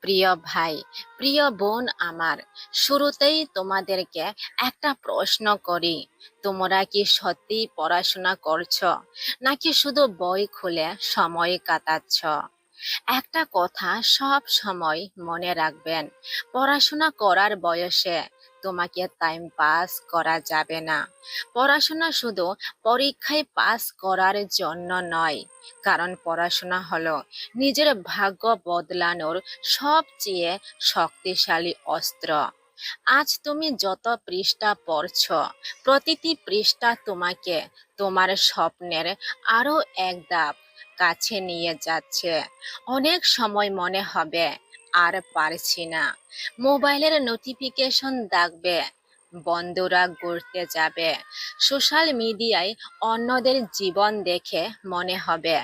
প্রিয় ভাই, প্রিয় বোন আমার, শুরুতেই তোমাদেরকে একটা প্রশ্ন করি। তোমরা কি সত্যি পড়াশোনা করছো, নাকি শুধু বই খুলে সময় কাটাচ্ছ? একটা কথা সব সময় মনে রাখবেন, পড়াশোনা করার বয়সে তোমাকে টাইম পাস করা যাবে না। পড়াশোনা শুধু পরীক্ষায় পাস করার জন্য নয়, কারণ পড়াশোনা হলো নিজের ভাগ্য বদলানোর সবচেয়ে শক্তিশালী অস্ত্র। আজ তুমি যত পৃষ্ঠা পড়ছো, প্রতিটি পৃষ্ঠা তোমাকে তোমার স্বপ্নের আরো এক ধাপ কাছে নিয়ে যাচ্ছে। অনেক সময় মনে হবে আর পারছি না, মোবাইলের নোটিফিকেশন দেখবে, বন্ধুরা ঘুরতে যাবে, সোশ্যাল মিডিয়ায় অন্যদের জীবন দেখে মনে হবে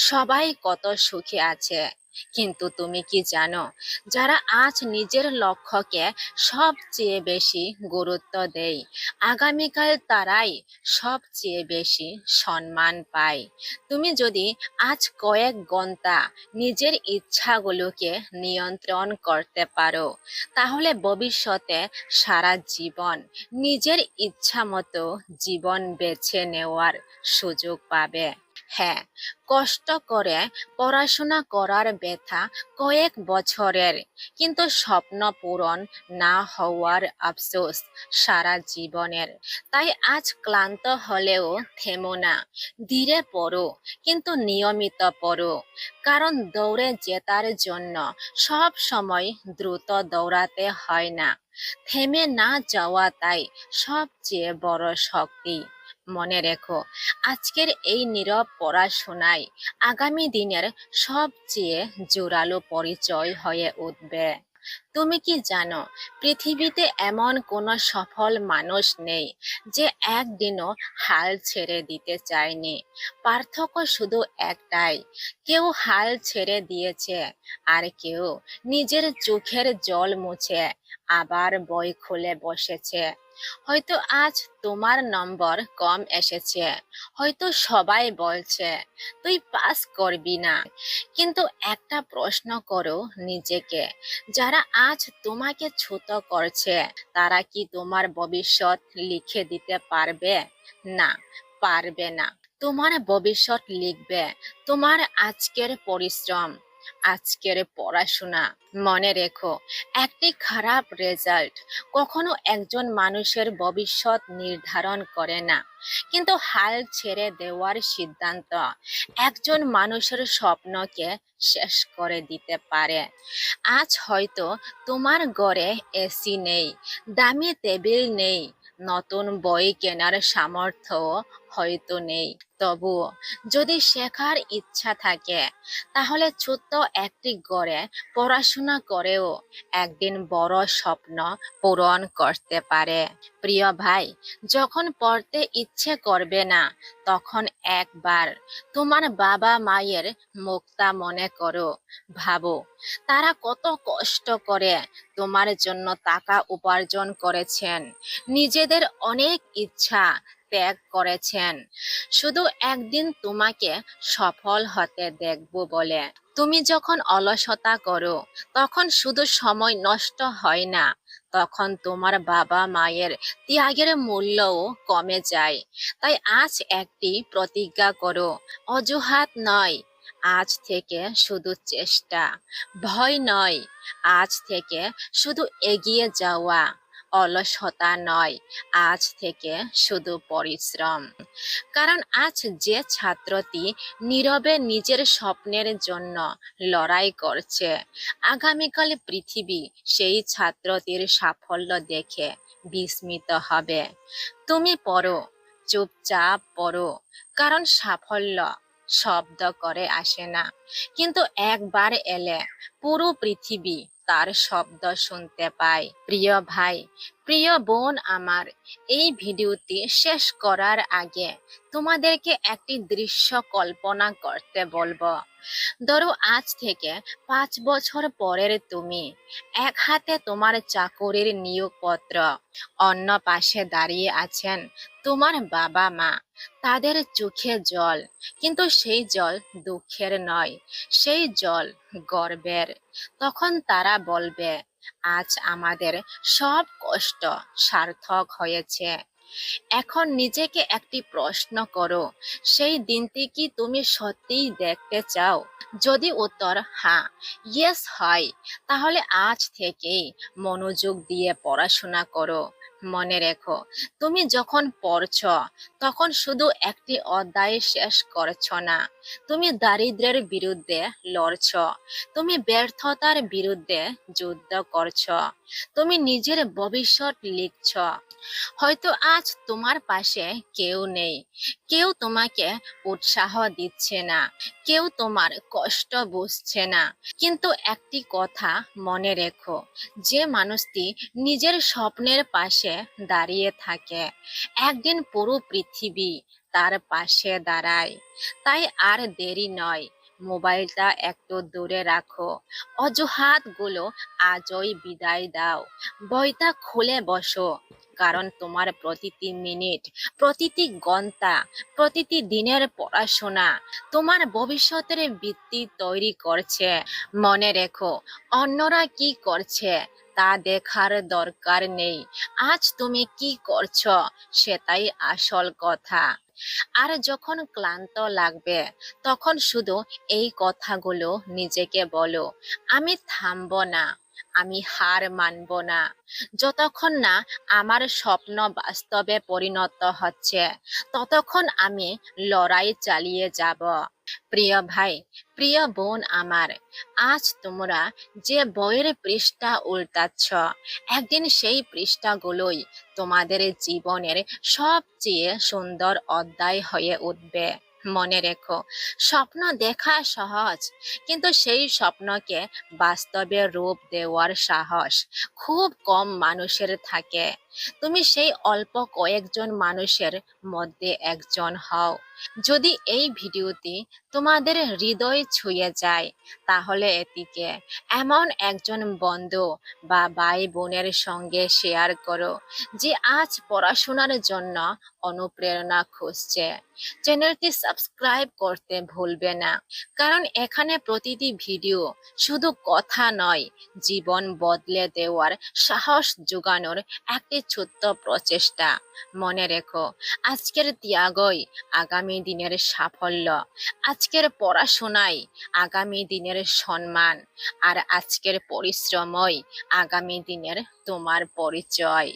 সবাই কত সুখে আছে। কিন্তু তুমি কি জানো, যারা আজ নিজের লক্ষ্যকে সবচেয়ে বেশি গুরুত্ব দেয়, আগামীকাল তারাই সবচেয়ে বেশি সম্মান পায়। তুমি যদি আজ কয়েক ঘন্টা নিজের ইচ্ছাগুলোকে নিয়ন্ত্রণ করতে পারো, তাহলে ভবিষ্যতে সারা জীবন নিজের ইচ্ছা মতো জীবন বেছে নেওয়ার সুযোগ পাবে। হ্যাঁ, কষ্ট করে পড়াশোনা করার ব্যথা কয়েক বছরের, কিন্তু স্বপ্ন পূরণ না হওয়ার আফসোস সারা জীবনের। তাই আজ ক্লান্ত হলেও থেমো না, ধীরে পড়ো, কিন্তু নিয়মিত পড়ো। কারণ দৌড়ে জেতার জন্য সব সময় দ্রুত দৌড়াতে হয় না, থেমে না যাওয়াটাই সবচেয়ে বড় শক্তি। মনে রেখো, আজকের এই নীরব পড়াশোনাই আগামী দিনের সবচেয়ে জোরালো পরিচয় হয়ে উঠবে। তুমি কি জানো, পৃথিবীতে এমন কোনো সফল মানুষ নেই যে একদিনও হাল ছেড়ে দিতে চায়নি। পার্থক্য শুধু একটাই, কেউ হাল ছেড়ে দিয়েছে, আর কেউ নিজের চোখের জল মুছে আবার বই খুলে বসেছে। হয়তো আজ তোমার নম্বর কম এসেছে, হয়তো সবাই বলছে তুই পাস করবি না, কিন্তু একটা প্রশ্ন করো নিজেকে, যারা আজ তোমাকে ছোট করছে, তারা কি তোমার ভবিষ্যৎ লিখে দিতে পারবে? না, পারবে না। তোমার ভবিষ্যৎ লিখবে তোমার আজকের পরিশ্রম, আজকের পড়াশোনা। মনে রেখো, একটি খারাপ রেজাল্ট কখনো একজন মানুষের ভবিষ্যৎ নির্ধারণ করে না, কিন্তু হাল ছেড়ে দেওয়ার সিদ্ধান্ত একজন মানুষের স্বপ্নকে শেষ করে দিতে পারে। আজ হয়তো তোমার ঘরে এসি নেই, দামি টেবিল নেই, নতুন বই কেনার সামর্থ্যও হয়তো নেই। তবুও যদি শেখার ইচ্ছা থাকে, তাহলে ছোট্ট একটি ঘরে পড়াশোনা করেও একদিন বড় স্বপ্ন পূরণ করতে পারে। প্রিয় ভাই, যখন পড়তে ইচ্ছে করবে না, তখন একবার তোমার বাবা মায়ের মুখটা মনে করো। ভাবো, তারা কত কষ্ট করে তোমার জন্য টাকা উপার্জন করেছেন, নিজেদের অনেক ইচ্ছা ত্যাগ করেছেন, শুধু একদিন তোমাকে সফল হতে দেখবো বলে। তুমি যখন অলসতা করো, তখন শুধু সময় নষ্ট হয় না, তখন তোমার বাবা মায়ের ত্যাগের মূল্যও কমে যায়। তাই আজ একটি প্রতিজ্ঞা করো, অজুহাত নয়, আজ থেকে শুধু চেষ্টা, ভয় নয়, আজ থেকে শুধু এগিয়ে যাওয়া, অলসতা নয়, আজ থেকে শুধু পরিশ্রম। কারণ আজ যে ছাত্রটি নীরবে নিজের স্বপ্নের জন্য লড়াই করছে, আগামীকাল পৃথিবী সেই ছাত্রটির সাফল্য দেখে বিস্মিত হবে। তুমি পড়ো, চুপচাপ পড়ো, কারণ সাফল্য শব্দ করে আসে না, কিন্তু একবার এলে পুরো পৃথিবী তার শব্দ শুনতে পায়। প্রিয় ভাই, প্রিয় বোন আমার, এই ভিডিওটি শেষ করার আগে তোমাদেরকে একটি দৃশ্য কল্পনা করতে বলবো। ধরো আজ থেকে 5 বছর পরের তুমি, এক হাতে তোমার চাকরির নিয়োগপত্র, অন্য পাশে দাঁড়িয়ে আছেন তোমার বাবা মা, তাদের চোখে জল, কিন্তু সেই জল দুঃখের নয়, সেই জল গর্বের। তখন তারা বলবে, আজ আমাদের সব কষ্ট সার্থক হয়েছে। এখন নিজেকে একটি প্রশ্ন করো, সেই দিনটি কি তুমি সত্যিই দেখতে চাও? যদি উত্তর হ্যাঁ, ইয়েস হয়, তাহলে আজ থেকেই মনোযোগ দিয়ে পড়াশোনা করো। মনে রেখো, তুমি যখন পড়ছ তখন শুধু একটি অধ্যায় শেষ করছ না, তুমি দারিদ্র্যের বিরুদ্ধে লড়ছ, তুমি ব্যর্থতার বিরুদ্ধে যুদ্ধ করছ, তুমি নিজের ভবিষ্যৎ লিখছ। হয়তো আজ তোমার পাশে কেউ নেই, কেউ তোমাকে উৎসাহ দিচ্ছে না, কেউ তোমার কষ্ট বুঝছে না, কিন্তু একটি কথা মনে রেখো, যে মানুষটি নিজের স্বপ্নের পাশে দাঁড়িয়ে থাকে, একদিন পুরো পৃথিবী তার পাশে দাঁড়ায়। তাই আর দেরি নয়, মোবাইলটা একটু দূরে রাখো, অজুহাতগুলো আজই বিদায় দাও, বইটা খুলে বসো, কারণ তোমার প্রতিটি মিনিট, প্রতিটি ঘন্টা, প্রতিটি দিনের পড়াশোনা তোমার ভবিষ্যতের ভিত্তি তৈরি করছে। মনে রেখো, অন্যরা কি করছে তা দেখার দরকার নেই, আজ তুমি কি করছো সেটাই আসল কথা। আর যখন ক্লান্ত লাগবে, তখন শুধু এই কথাগুলো নিজেকে বলো, আমি থামবো না, আমি হার মানবো না, যতক্ষণ না আমার স্বপ্ন বাস্তবে পরিণত হচ্ছে, ততক্ষণ আমি লড়াই চালিয়ে যাব। প্রিয় ভাই, প্রিয় বোন আমার, আজ তোমরা যে বইয়ের পৃষ্ঠা উল্টাচ্ছ, একদিন সেই পৃষ্ঠাগুলোই তোমাদের জীবনের সবচেয়ে সুন্দর অধ্যায় হয়ে উঠবে। মনে রেখো, স্বপ্ন দেখা সহজ, কিন্তু সেই স্বপ্নকে বাস্তবে রূপ দেওয়ার সাহস খুব কম মানুষের থাকে। তুমি সেই অল্প কয়েকজন মানুষের মধ্যে একজন হও। যদি এই ভিডিওটি তোমাদের হৃদয় ছুঁয়ে যায়, তাহলে এটিকে এমন একজন বন্ধু বা ভাই বোনের সঙ্গে শেয়ার করো, যে আজ পড়াশোনার জন্য অনুপ্রেরণা খুঁজছে। চ্যানেলটি সাবস্ক্রাইব করতে ভুলবে না, কারণ এখানে প্রতিটি ভিডিও শুধু কথা নয়, জীবন বদলে দেওয়ার সাহস জোগানোর একটি ছোট্ট প্রচেষ্টা। মনে রেখো, আজকের ত্যাগই আগামী দিনের সাফল্য, আজকের পড়াশোনাই আগামী দিনের সম্মান, আর আজকের পরিশ্রমই আগামী দিনের তোমার পরিচয়।